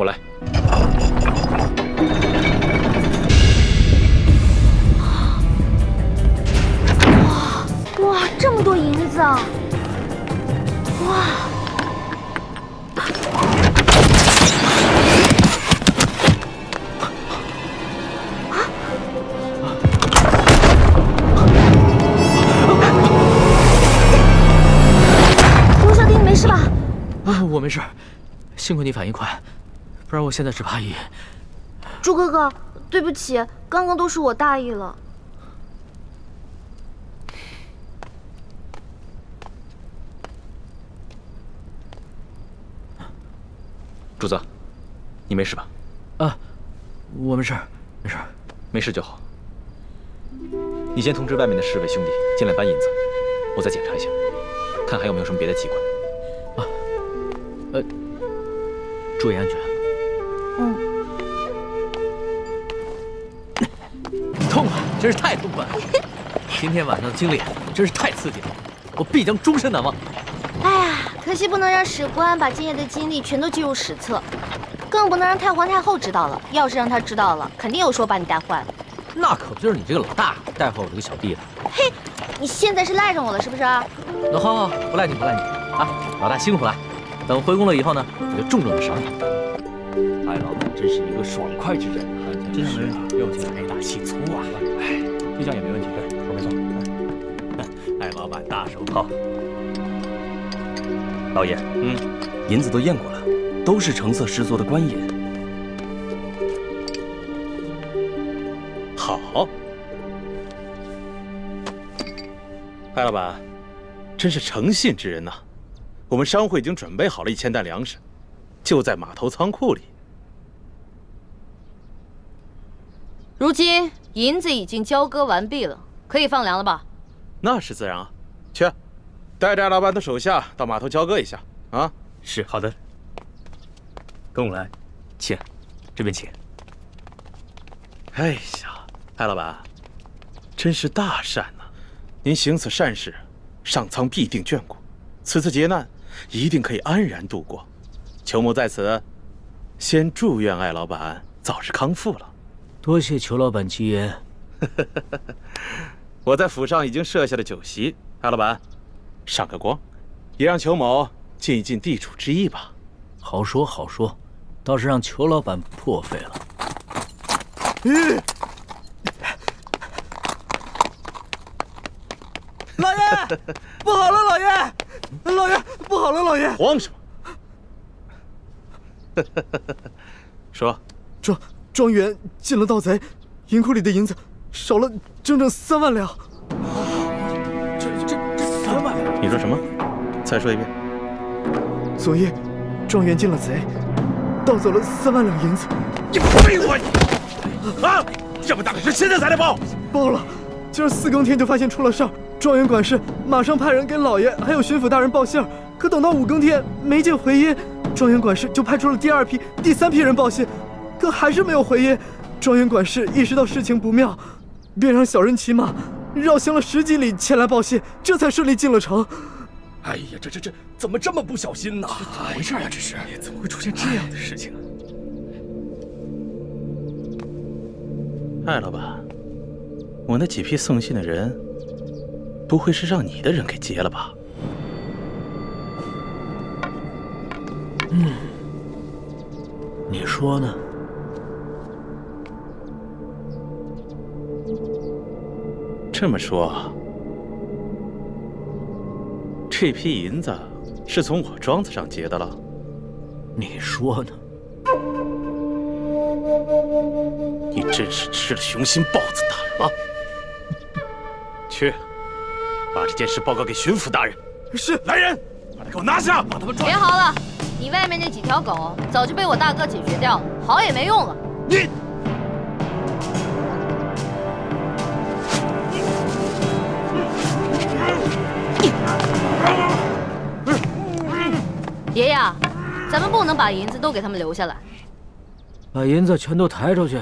我来。哇，这么多银子啊！哇！罗小丁，没事吧？啊，我没事，幸亏你反应快，不然我现在只怕已……朱哥哥，对不起，刚刚都是我大意了。 主子，你没事吧？啊，我没事，没事，没事就好。你先通知外面的侍卫兄弟进来搬银子，我再检查一下，看还有没有什么别的机关。啊，注意安全。嗯。痛快，真是太痛快了！今天晚上的经历真是太刺激了，我必将终身难忘。 哎呀，可惜不能让史官把今夜的经历全都记入史册，更不能让太皇太后知道了。要是让她知道了，肯定有说把你带坏了。那可不就是你这个老大带坏我这个小弟的？嘿，你现在是赖上我了是不是？那好，不赖你，不赖你啊！老大辛苦了，等回宫了以后呢，我就重重的赏你。艾老板真是一个爽快之人啊，真是又财大气粗啊！哎，这样也没问题，对，说没错。艾老板大手炮。 老爷，银子都验过了，都是成色十足的官银。好，艾老板，真是诚信之人呐！我们商会已经准备好了1000担粮食，就在码头仓库里。如今银子已经交割完毕了，可以放粮了吧？那是自然啊，去。 带着艾老板的手下到码头交割一下啊！是好的，跟我来，请，这边请。哎呀，艾老板，真是大善呐！您行此善事，上苍必定眷顾，此次劫难一定可以安然度过。裘某在此，先祝愿艾老板早日康复了。多谢裘老板吉言。我在府上已经设下了酒席，艾老板。 上个光，也让裘某尽一尽地主之谊吧。好说好说，倒是让裘老板破费了。老爷，不好了，老爷，老爷，不好了，老爷！慌什么？说，庄园进了盗贼，银库里的银子少了整整3万两。 3万两！你说什么？再说一遍。昨夜，庄园进了贼，盗走了3万两银子。你废话你！啊！这么大的事，现在才来报？报了，今儿4更天就发现出了事儿。庄园管事马上派人给老爷还有巡抚大人报信儿，可等到5更天没见回音，庄园管事就派出了第2批、第3批人报信，可还是没有回音。庄园管事意识到事情不妙，便让小人骑马。 绕行了10几里前来报信，这才顺利进了城。哎呀，这怎么这么不小心呢？怎么回事呀？这是怎么会出现这样的事情啊？艾老板，我那几批送信的人，不会是让你的人给劫了吧？你说呢？ 这么说，这批银子是从我庄子上劫的了？你说呢？你真是吃了雄心豹子胆了！去，把这件事报告给巡抚大人。是，来人，把他给我拿下，把他们抓。别嚎了，你外面那几条狗早就被我大哥解决掉了，嚎也没用了。你。 爷爷，咱们不能把银子都给他们留下来，把银子全都抬出去，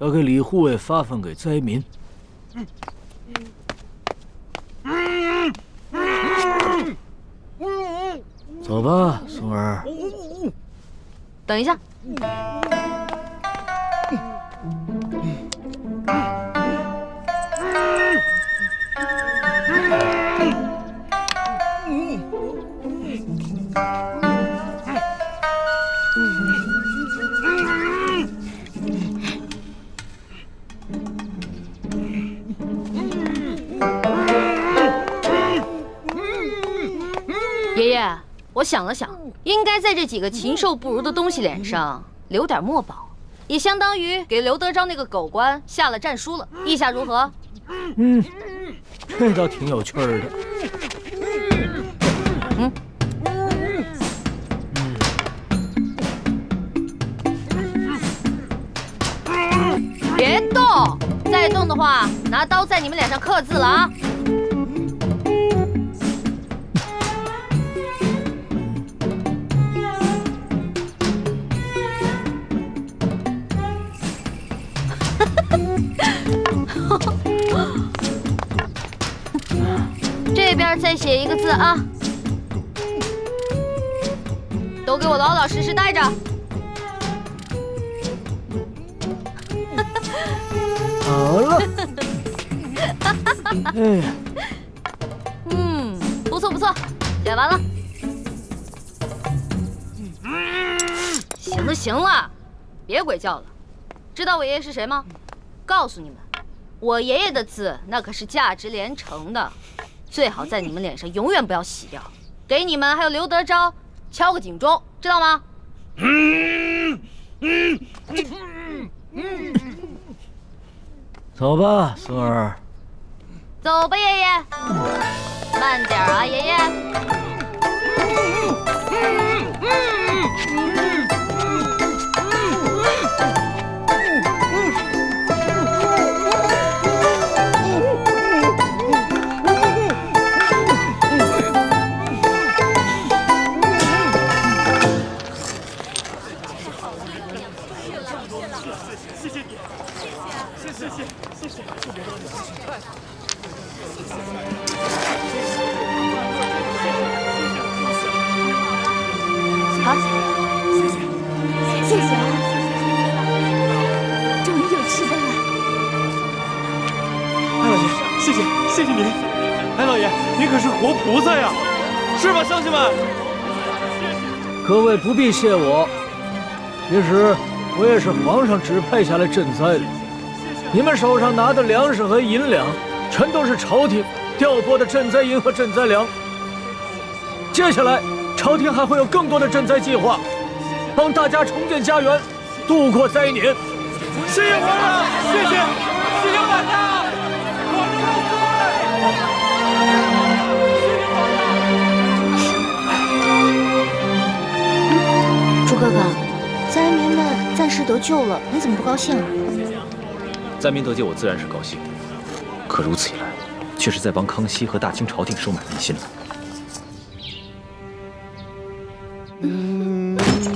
交给李护卫发放给灾民。走吧，松儿。等一下，爷爷，我想了想，应该在这几个禽兽不如的东西脸上留点墨宝，也相当于给刘德昭那个狗官下了战书了。意下如何？这倒挺有趣儿的。别动！再动的话，拿刀在你们脸上刻字了啊！这边再写一个字啊！都给我老老实实待着。好了。哎呀，不错不错，写完了。行了行了，别鬼叫了。知道我爷爷是谁吗？告诉你们，我爷爷的字那可是价值连城的，最好在你们脸上永远不要洗掉。给你们还有刘德昭敲个警钟，知道吗？走吧，孙儿。走吧，爷爷。慢点啊，爷爷。好，谢谢啊，终于有吃的了。艾老爷，谢谢您。艾老爷，您可是活菩萨呀，是吧，乡亲们？各位不必谢我，其实我也是皇上指派下来赈灾的。你们手上拿的粮食和银两，全都是朝廷调拨的赈灾银和赈灾粮。接下来，朝廷还会有更多的赈灾计划，帮大家重建家园，度过灾年。谢谢皇上，谢谢皇上，朱哥哥，灾民们暂时得救了，你怎么不高兴啊？灾民得救，我自然是高兴。可如此一来，却是在帮康熙和大清朝廷收买民心了。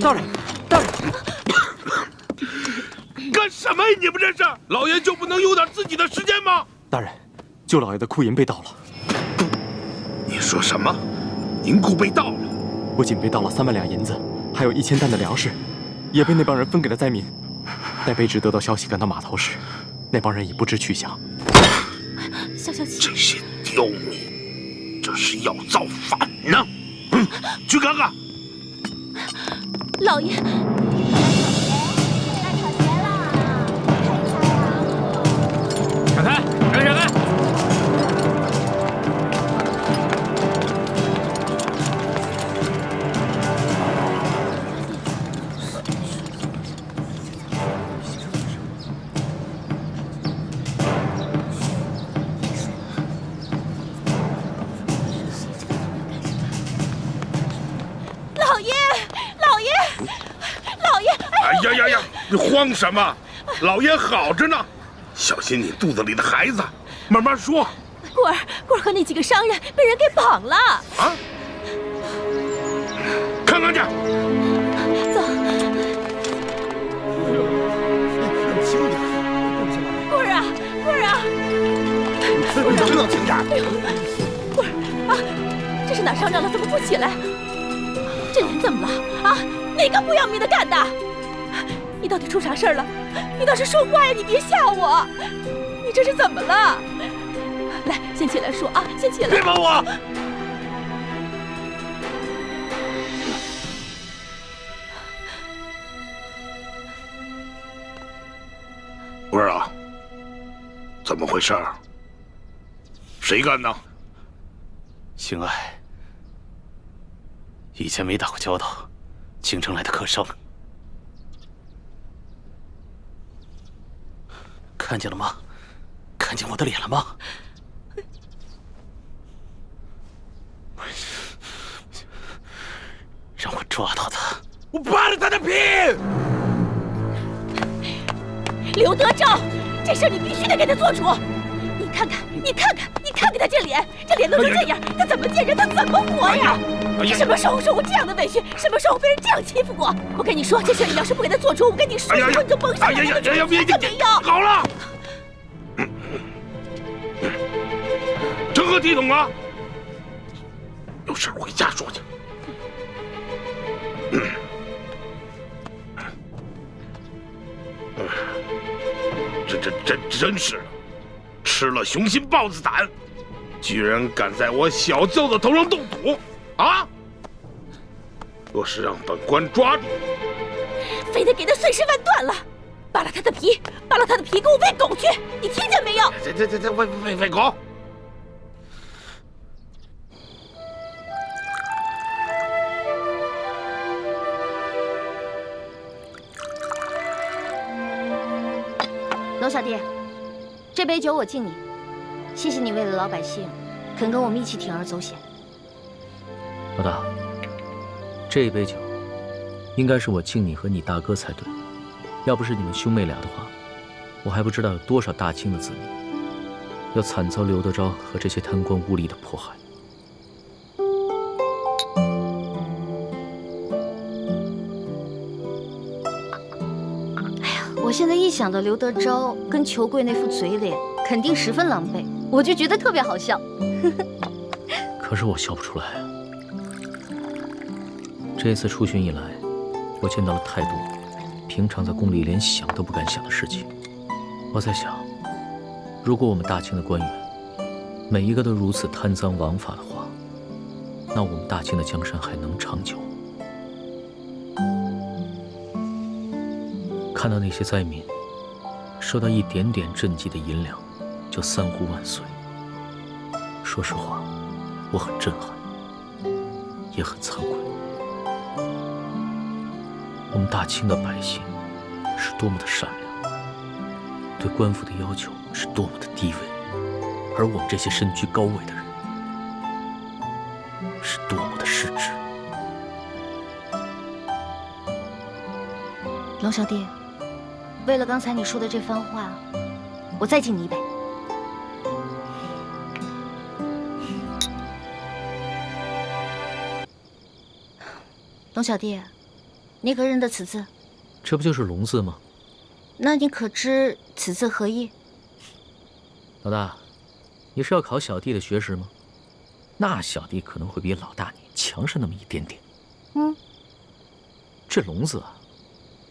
大人，干什么呀？你们这是？老爷就不能有点自己的时间吗？大人，舅老爷的库银被盗了。你说什么？银库被盗了？不仅被盗了3万两银子，还有1000担的粮食，也被那帮人分给了灾民。待卑职得到消息赶到码头时，那帮人已不知去向。消息，这些刁民，这是要造反呢！去看看。老爷。闪开！闪开！哎呀！你慌什么？老爷好着呢，小心你肚子里的孩子。慢慢说。棍儿和那几个商人被人给绑了。啊？看看去。走。棍儿啊！你能不能轻点？棍儿啊！这是哪上吊了？怎么不起来？这人怎么了？啊！哪个不要命的干的？你到底出啥事儿了？你倒是说话呀！你别吓我！你这是怎么了？来，先起来说啊，先起来！别碰我！文儿啊，怎么回事？谁干的？星爱，以前没打过交道，京城来的客生，看见了吗？看见我的脸了吗？让我抓到他，我扒了他的皮！刘德昭，这事你必须得给他做主。你看看，你看看，你看看他这脸，这脸都成这样，他怎么见人，他怎么活呀？你什么时候受过这样的委屈？什么时候被人这样欺负过？我跟你说，这事你要是不给他做主，我跟你说，以后你就甭想来了。别没有。好了，成何体统啊！有事回家说去。这真是吃了雄心豹子胆，居然敢在我小舅子头上动土啊！若是让本官抓住，非得给他碎尸万段了，扒了他的皮，扒了他的皮，给我喂狗去！你听见没有？这喂狗！龙小弟，这杯酒我敬你，谢谢你为了老百姓，肯跟我们一起铤而走险。老大，这杯酒应该是我敬你和你大哥才对。要不是你们兄妹俩的话，我还不知道有多少大清的子民要惨遭刘德昭和这些贪官污吏的迫害。我现在一想到刘德昭跟裘贵那副嘴脸，肯定十分狼狈，我就觉得特别好笑。可是我笑不出来啊！这次出巡以来，我见到了太多平常在宫里连想都不敢想的事情。我在想，如果我们大清的官员每一个都如此贪赃枉法的话，那我们大清的江山还能长久？看到那些灾民收到一点点赈济的银两，就三呼万岁。说实话，我很震撼，也很惭愧。我们大清的百姓是多么的善良，对官府的要求是多么的低微，而我们这些身居高位的人是多么的失职。龙小弟，为了刚才你说的这番话，我再敬你一杯。龙小弟，你可认得此字？这不就是龙字吗？那你可知此字何意？老大，你是要考小弟的学识吗？那小弟可能会比老大你强上那么一点点。这龙字啊，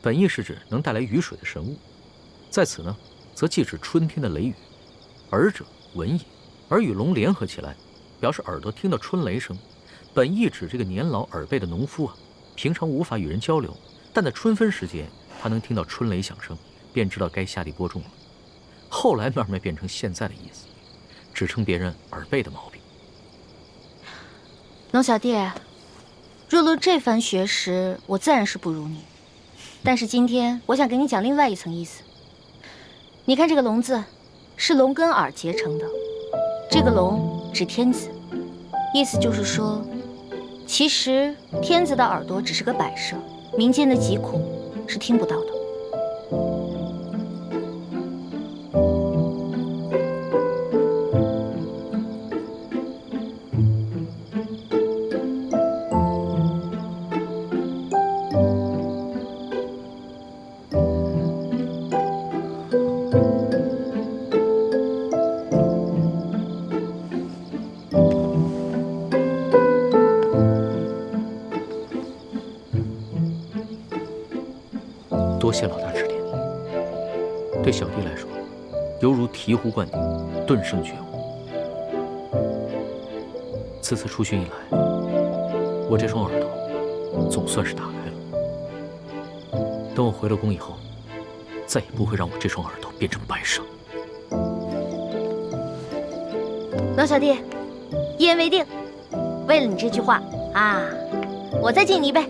本意是指能带来雨水的神物，在此呢，则既指春天的雷雨。耳者闻也，而与龙联合起来，表示耳朵听到春雷声。本意指这个年老耳背的农夫啊，平常无法与人交流，但在春分时节，他能听到春雷响声，便知道该下地播种了。后来慢慢变成现在的意思，指称别人耳背的毛病。龙小弟，若论这番学识，我自然是不如你。但是今天我想给你讲另外一层意思。你看这个龙字，是龙跟耳结成的，这个龙指天子，意思就是说，其实天子的耳朵只是个摆设，民间的疾苦是听不到的。多谢老大指点，对小弟来说，犹如醍醐灌顶，顿生觉悟。此次出巡以来，我这双耳朵总算是打开了。等我回了宫以后，再也不会让我这双耳朵变成白纱。龙小弟，一言为定。为了你这句话啊，我再敬你一杯。